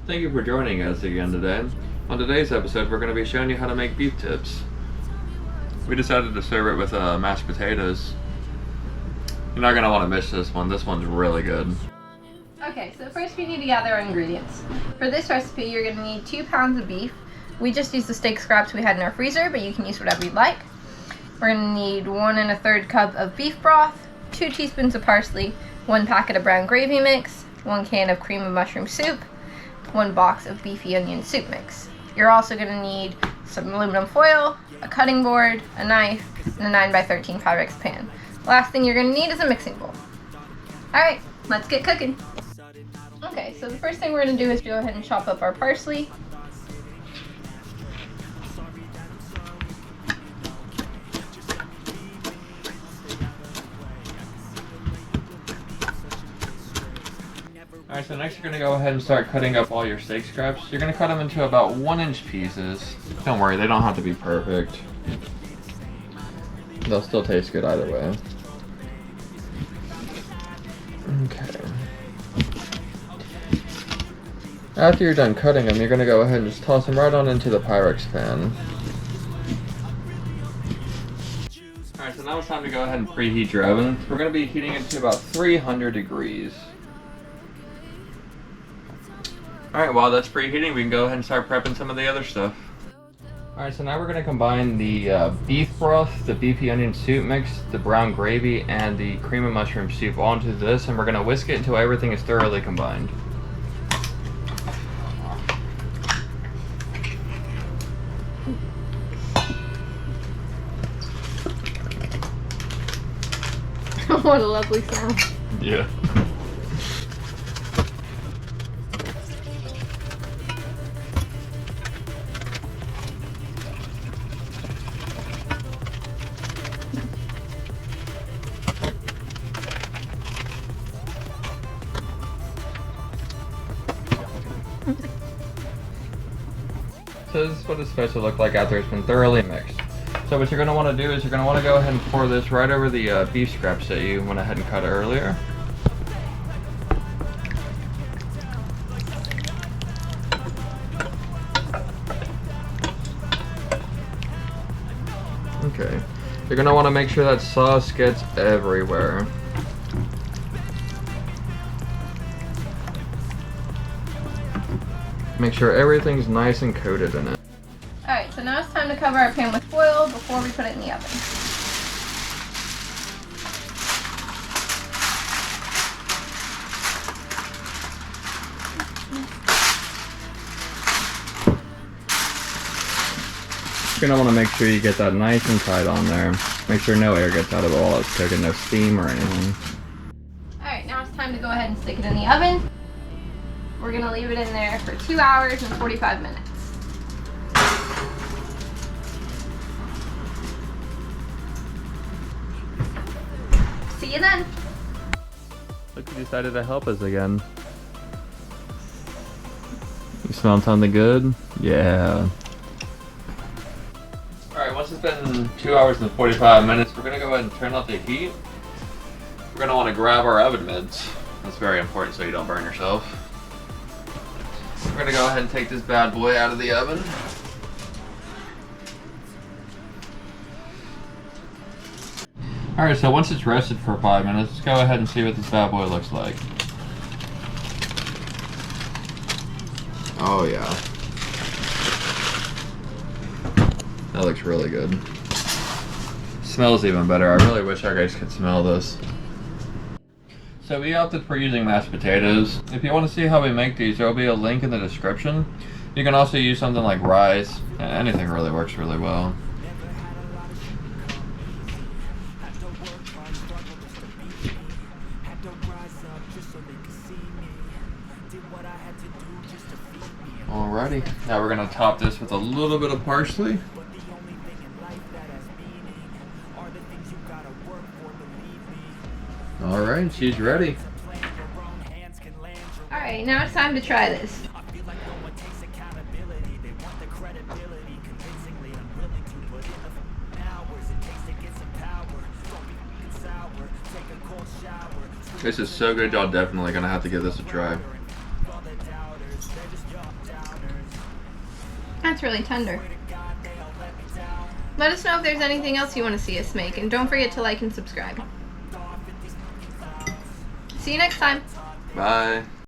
Thank you for joining us again today. On today's episode, we're going to be showing you how to make beef tips. We decided to serve it with mashed potatoes. You're not going to want to miss this one. This one's really good. Okay, so first we need to gather our ingredients. For this recipe, you're going to need 2 pounds of beef. We just used the steak scraps we had in our freezer, but you can use whatever you'd like. We're going to need 1 1/3 cup of beef broth, 2 teaspoons of parsley, 1 packet of brown gravy mix, 1 can of cream of mushroom soup, 1 box of beefy onion soup mix. You're also going to need some aluminum foil, a cutting board, a knife, and a 9x13 Pyrex pan. Last thing you're going to need is a mixing bowl. Alright, let's get cooking. Okay, so the first thing we're going to do is go ahead and chop up our parsley. Alright, so next you're going to go ahead and start cutting up all your steak scraps. You're going to cut them into about 1-inch pieces. Don't worry, they don't have to be perfect. They'll still taste good either way. Okay. After you're done cutting them, you're going to go ahead and just toss them right on into the Pyrex pan. Alright, so now it's time to go ahead and preheat your oven. We're going to be heating it to about 300 degrees. Alright, while that's preheating, we can go ahead and start prepping some of the other stuff. Alright, so now we're going to combine the beef broth, the beefy onion soup mix, the brown gravy, and the cream of mushroom soup all into this, and we're going to whisk it until everything is thoroughly combined. What a lovely sound. Yeah. So this is what it's supposed to look like after it's been thoroughly mixed. So what you're going to want to do is you're going to want to go ahead and pour this right over the beef scraps that you went ahead and cut earlier. Okay. You're going to want to make sure that sauce gets everywhere. Make sure everything's nice and coated in it. Alright, so now it's time to cover our pan with foil before we put it in the oven. You're going to want to make sure you get that nice and tight on there. Make sure no air gets out of it while it's cooking, no steam or anything. Alright, now it's time to go ahead and stick it in the oven. We're going to leave it in there for 2 hours and 45 minutes. See you then. Look, you decided to help us again. You smell something good? Yeah. Alright, once it's been 2 hours and 45 minutes, we're going to go ahead and turn off the heat. We're going to want to grab our oven mitts. That's very important so you don't burn yourself. We're going to go ahead and take this bad boy out of the oven. Alright, so once it's rested for 5 minutes, let's go ahead and see what this bad boy looks like. Oh yeah. That looks really good. Smells even better. I really wish our guys could smell this. So we opted for using mashed potatoes. If you want to see how we make these, there will be a link in the description. You can also use something like rice. Anything really works really well. Alrighty, now we're going to top this with a little bit of parsley. Alright, she's ready. Alright, now it's time to try this. This is so good, y'all definitely gonna have to give this a try. it's really tender. Let us know if there's anything else you want to see us make, and don't forget to like and subscribe. See you next time. Bye.